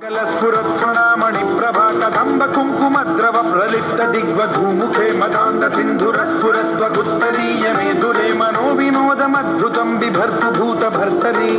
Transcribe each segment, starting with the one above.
स्फुरत्स्वनामणि प्रभा कदम्ब कुङ्कुमद्रव प्रलिप्त दिग्वधूमुखे मदान्ध सिन्धुरस्फुरत्वगुत्तरीय मेदुरे मनो विनोदमद्भुतं बिभर्तु भूतभर्तरि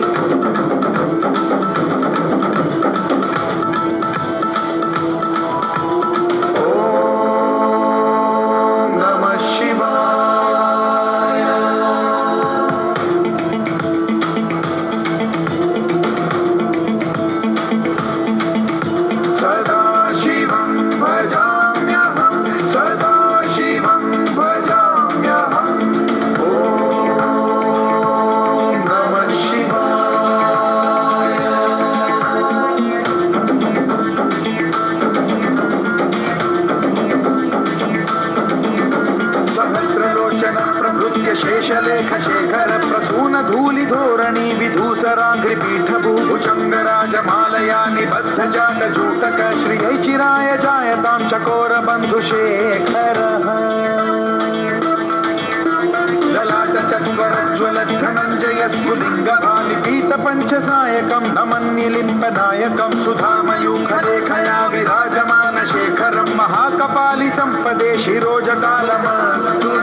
शेषलेख शेखर प्रसून धूलि धोरणी विधूसराग्रिपीठ भूभुजंगराजमालया निबद्ध जाटजूटक श्रियै चिराय जायतां चकोर बन्धुशेखर ललाट चत्वरज्वल धनञ्जय स्फुलिंग भालिपीत पंचसायकं नमन्निलिम्पनायकं सुधामयूखरेखया विराजमान शेखरं महाकपालि संपदे शिरोजकालमस्तु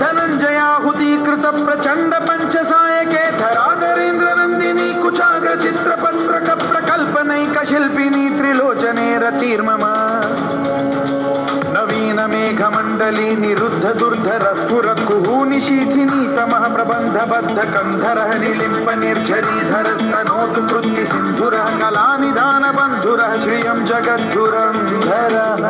धनंजयाहुतीकृत प्रचंड पंचसायके धराधरेन्द्र नंदिनी कुचाग्र चित्रपत्रक प्रकल्पनैक शिल्पिनी त्रिलोचने रतिर्मम नवीन मेघमंडली निरुद्ध दुर्धर स्फुर कुहूनिशीथिनी तमः प्रबंध बद्ध कंधरः निलिम्प निर्झरीधर स्तनोतु कृत्ति सिंधुरः कलानिधान बंधुरः श्रियं जगद्धुरंधरः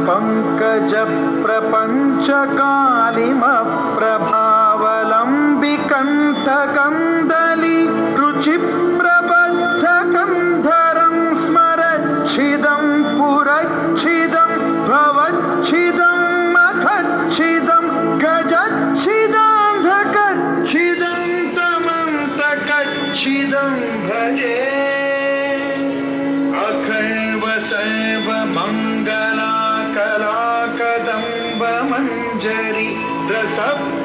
पंकज प्रपंच कालिम प्रभावलंबि कंठ कंदली रुचि प्रबद्ध कंधरं स्मरच्छिदं पुरच्छिदं भवच्छिदं मखच्छिदं गजच्छिदान्धकच्छिदं तमन्तकच्छिदं भजे अखैव सैव मंगला कला कदम्ब मंजरी द्रसप्त